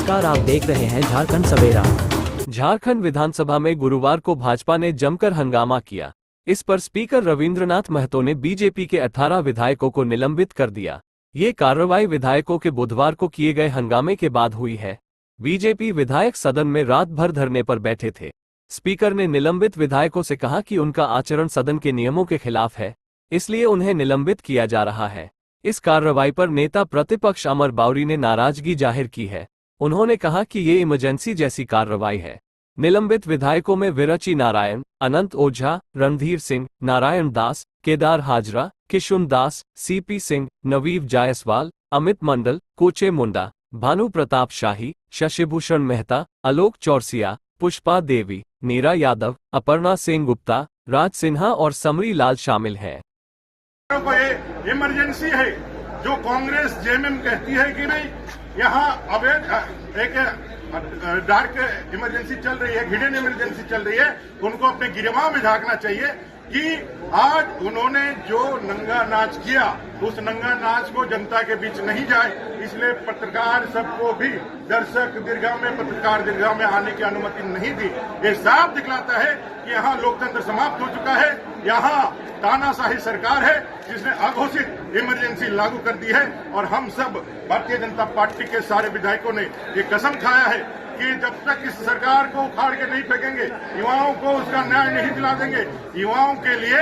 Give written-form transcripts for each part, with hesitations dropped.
नमस्कार, आप देख रहे हैं झारखंड सवेरा। झारखंड विधानसभा में गुरुवार को भाजपा ने जमकर हंगामा किया। इस पर स्पीकर रविंद्रनाथ महतो ने बीजेपी के 18 विधायकों को निलंबित कर दिया। ये कार्रवाई विधायकों के बुधवार को किए गए हंगामे के बाद हुई है। बीजेपी विधायक सदन में रात भर धरने पर बैठे थे। स्पीकर ने निलंबित विधायकों से कहा कि उनका आचरण सदन के नियमों के खिलाफ है, इसलिए उन्हें निलंबित किया जा रहा है। इस कार्रवाई पर नेता प्रतिपक्ष अमर बावरी ने नाराजगी जाहिर की है। उन्होंने कहा कि ये इमरजेंसी जैसी कार्रवाई है। निलंबित विधायकों में विरची नारायण, अनंत ओझा, रणधीर सिंह, नारायण दास, केदार हाजरा, किशुन दास, सीपी सिंह, नवीव जायसवाल, अमित मंडल, कोचे मुंडा, भानु प्रताप शाही, शशिभूषण मेहता, आलोक चौरसिया, पुष्पा देवी, नीरा यादव, अपर्णा सेन गुप्ता, राज सिन्हा और समरी लाल शामिल हैं। ये इमरजेंसी है जो कांग्रेस जेएमएम कहती है कि नहीं, यहाँ अवैध एक डार्क इमरजेंसी चल रही है, हिडन इमरजेंसी चल रही है। उनको अपने गिरवा में झांकना चाहिए कि आज उन्होंने जो नंगा नाच किया, उस नंगा नाच को जनता के बीच नहीं जाए, इसलिए पत्रकार सबको भी दर्शक दीर्घाव में, पत्रकार दीर्घाव में आने की अनुमति नहीं दी। ये साफ दिखलाता है कि यहाँ लोकतंत्र समाप्त हो चुका है। यहाँ तानाशाही सरकार है जिसने अघोषित इमरजेंसी लागू कर दी है। और हम सब भारतीय जनता पार्टी के सारे विधायकों ने ये कसम खाया है कि जब तक इस सरकार को उखाड़ के नहीं फेंकेंगे, युवाओं को उसका न्याय नहीं दिला देंगे, युवाओं के लिए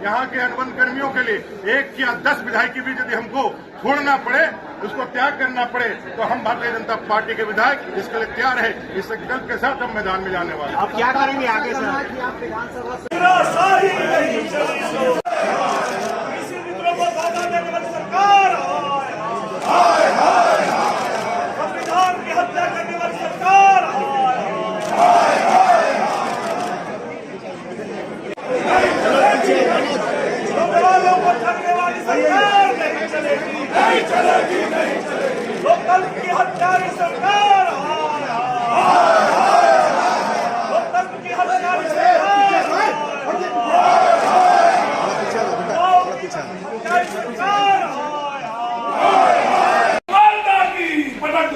यहाँ के अनुबंध कर्मियों के लिए 1 या 10 विधायक भी यदि हमको छोड़ना पड़े, उसको त्याग करना पड़े, तो हम भारतीय जनता पार्टी के विधायक इसके लिए तैयार है। इस संकल्प के साथ हम मैदान में जाने वाले। आप क्या करेंगे आगे सर? लोकतंत्र की हत्यारी सरकार, लोकतंत्र की हत्यारी सरकार, माता की पटक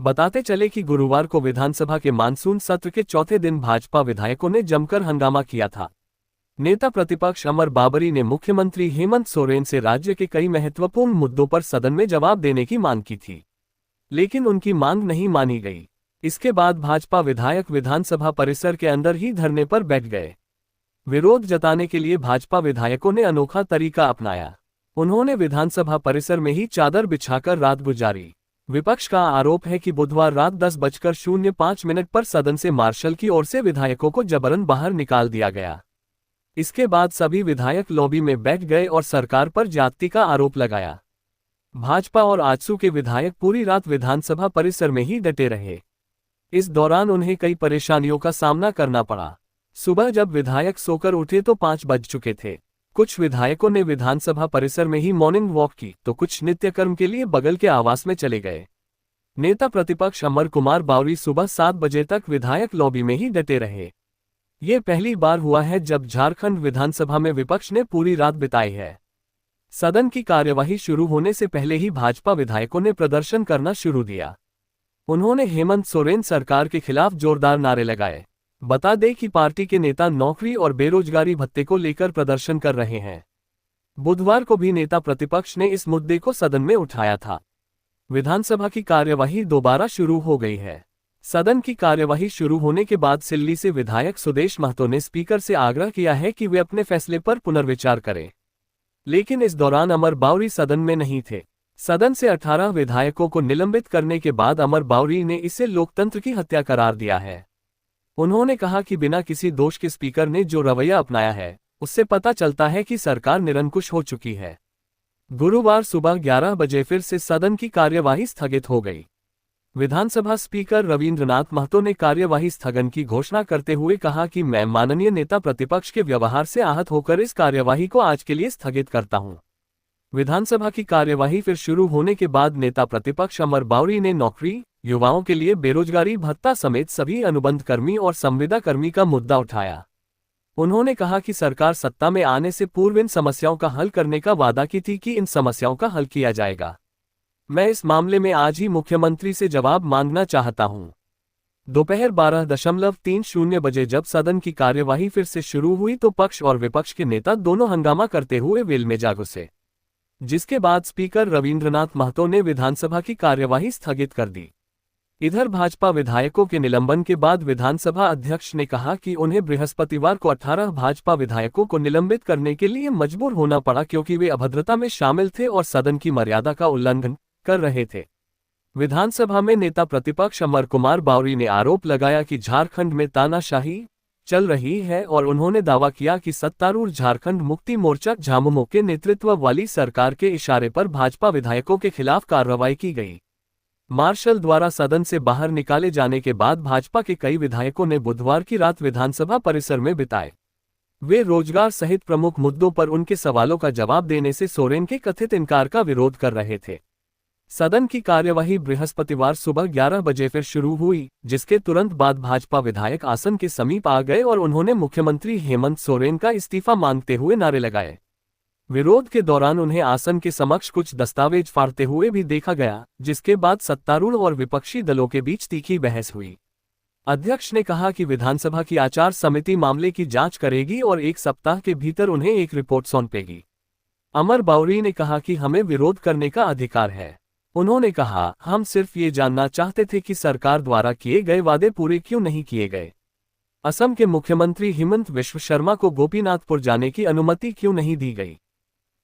बताते चले कि गुरुवार को विधानसभा के मानसून सत्र के चौथे दिन भाजपा विधायकों ने जमकर हंगामा किया था। नेता प्रतिपक्ष अमर बावरी ने मुख्यमंत्री हेमंत सोरेन से राज्य के कई महत्वपूर्ण मुद्दों पर सदन में जवाब देने की मांग की थी, लेकिन उनकी मांग नहीं मानी गई। इसके बाद भाजपा विधायक विधानसभा परिसर के अंदर ही धरने पर बैठ गए। विरोध जताने के लिए भाजपा विधायकों ने अनोखा तरीका अपनाया। उन्होंने विधानसभा परिसर में ही चादर बिछाकर रात गुजारी। विपक्ष का आरोप है कि बुधवार रात 10:05 पर सदन से मार्शल की ओर से विधायकों को जबरन बाहर निकाल दिया गया। इसके बाद सभी विधायक लॉबी में बैठ गए और सरकार पर ज्यादती का आरोप लगाया। भाजपा और आजसू के विधायक पूरी रात विधानसभा परिसर में ही डटे रहे। इस दौरान उन्हें कई परेशानियों का सामना करना पड़ा। सुबह जब विधायक सोकर उठे तो 5 बज चुके थे। कुछ विधायकों ने विधानसभा परिसर में ही मॉर्निंग वॉक की तो कुछ नित्यकर्म के लिए बगल के आवास में चले गए। नेता प्रतिपक्ष अमर कुमार बावरी सुबह 7 बजे तक विधायक लॉबी में ही डटे रहे। ये पहली बार हुआ है जब झारखंड विधानसभा में विपक्ष ने पूरी रात बिताई है। सदन की कार्यवाही शुरू होने से पहले ही भाजपा विधायकों ने प्रदर्शन करना शुरू दिया। उन्होंने हेमंत सोरेन सरकार के खिलाफ जोरदार नारे लगाए। बता दें कि पार्टी के नेता नौकरी और बेरोजगारी भत्ते को लेकर प्रदर्शन कर रहे हैं। बुधवार को भी नेता प्रतिपक्ष ने इस मुद्दे को सदन में उठाया था। विधानसभा की कार्यवाही दोबारा शुरू हो गई है। सदन की कार्यवाही शुरू होने के बाद सिल्ली से विधायक सुदेश महतो ने स्पीकर से आग्रह किया है कि वे अपने फैसले पर पुनर्विचार करें, लेकिन इस दौरान अमर बावरी सदन में नहीं थे। सदन से 18 विधायकों को निलंबित करने के बाद अमर बावरी ने इसे लोकतंत्र की हत्या करार दिया है। उन्होंने कहा कि बिना किसी दोष के स्पीकर ने जो रवैया अपनाया है, उससे पता चलता है कि सरकार निरंकुश हो चुकी है। गुरुवार सुबह 11 बजे फिर से सदन की कार्यवाही स्थगित हो गई। विधानसभा स्पीकर रविंद्रनाथ महतो ने कार्यवाही स्थगन की घोषणा करते हुए कहा कि मैं माननीय नेता प्रतिपक्ष के व्यवहार से आहत होकर इस कार्यवाही को आज के लिए स्थगित करता हूं। विधानसभा की कार्यवाही फिर शुरू होने के बाद नेता प्रतिपक्ष अमर बावरी ने नौकरी, युवाओं के लिए बेरोजगारी भत्ता समेत सभी अनुबंध कर्मी और संविदा कर्मी का मुद्दा उठाया। उन्होंने कहा कि सरकार सत्ता में आने से पूर्व इन समस्याओं का हल करने का वादा की थी कि इन समस्याओं का हल किया जाएगा। मैं इस मामले में आज ही मुख्यमंत्री से जवाब मांगना चाहता हूं। दोपहर 12:30 बजे जब सदन की कार्यवाही फिर से शुरू हुई तो पक्ष और विपक्ष के नेता दोनों हंगामा करते हुए वेल में जा घुसे, जिसके बाद स्पीकर रविंद्रनाथ महतो ने विधानसभा की कार्यवाही स्थगित कर दी। इधर भाजपा विधायकों के निलंबन के बाद विधानसभा अध्यक्ष ने कहा कि उन्हें बृहस्पतिवार को 18 भाजपा विधायकों को निलंबित करने के लिए मजबूर होना पड़ा क्योंकि वे अभद्रता में शामिल थे और सदन की मर्यादा का उल्लंघन कर रहे थे। विधानसभा में नेता प्रतिपक्ष अमर कुमार बावरी ने आरोप लगाया कि झारखंड में तानाशाही चल रही है और उन्होंने दावा किया कि सत्तारूढ़ झारखंड मुक्ति मोर्चा झामुमो के नेतृत्व वाली सरकार के इशारे पर भाजपा विधायकों के खिलाफ कार्रवाई की गई। मार्शल द्वारा सदन से बाहर निकाले जाने के बाद भाजपा के कई विधायकों ने बुधवार की रात विधानसभा परिसर में बिताए। वे रोजगार सहित प्रमुख मुद्दों पर उनके सवालों का जवाब देने से सोरेन के कथित इनकार का विरोध कर रहे थे। सदन की कार्यवाही बृहस्पतिवार सुबह 11 बजे फिर शुरू हुई, जिसके तुरंत बाद भाजपा विधायक आसन के समीप आ गए और उन्होंने मुख्यमंत्री हेमंत सोरेन का इस्तीफा मांगते हुए नारे लगाए। विरोध के दौरान उन्हें आसन के समक्ष कुछ दस्तावेज फाड़ते हुए भी देखा गया, जिसके बाद सत्तारूढ़ और विपक्षी दलों के बीच तीखी बहस हुई। अध्यक्ष ने कहा कि विधानसभा की आचार समिति मामले की जांच करेगी और 1 सप्ताह के भीतर उन्हें एक रिपोर्ट सौंपेगी। अमर बावरी ने कहा कि हमें विरोध करने का अधिकार है। उन्होंने कहा, हम सिर्फ ये जानना चाहते थे कि सरकार द्वारा किए गए वादे पूरे क्यों नहीं किए गए। असम के मुख्यमंत्री हिमंत बिस्वा शर्मा को गोपीनाथपुर जाने की अनुमति क्यों नहीं दी गई।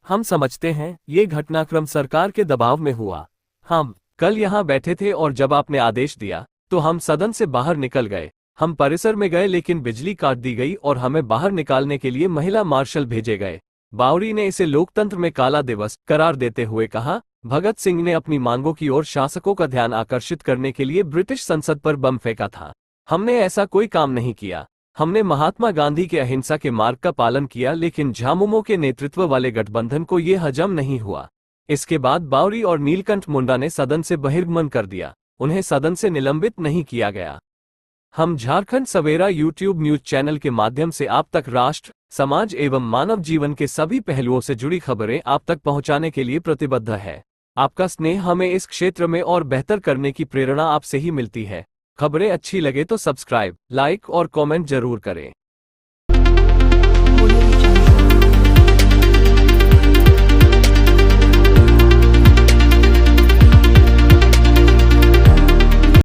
हम समझते हैं ये घटनाक्रम सरकार के दबाव में हुआ। हम कल यहाँ बैठे थे और जब आपने आदेश दिया तो हम सदन से बाहर निकल गए। हम परिसर में गए लेकिन बिजली काट दी गई और हमें बाहर निकालने के लिए महिला मार्शल भेजे गए। बावरी ने इसे लोकतंत्र में काला दिवस करार देते हुए कहा, भगत सिंह ने अपनी मांगों की ओर शासकों का ध्यान आकर्षित करने के लिए ब्रिटिश संसद पर बम फेंका था। हमने ऐसा कोई काम नहीं किया। हमने महात्मा गांधी के अहिंसा के मार्ग का पालन किया, लेकिन झामुमो के नेतृत्व वाले गठबंधन को ये हजम नहीं हुआ। इसके बाद बावरी और नीलकंठ मुंडा ने सदन से बहिर्गमन कर दिया। उन्हें सदन से निलंबित नहीं किया गया। हम झारखंड सवेरा यूट्यूब न्यूज चैनल के माध्यम से आप तक राष्ट्र, समाज एवं मानव जीवन के सभी पहलुओं से जुड़ी खबरें आप तक पहुंचाने के लिए प्रतिबद्ध है। आपका स्नेह हमें इस क्षेत्र में और बेहतर करने की प्रेरणा आपसे ही मिलती है। खबरें अच्छी लगे तो सब्सक्राइब, लाइक और कमेंट जरूर करें।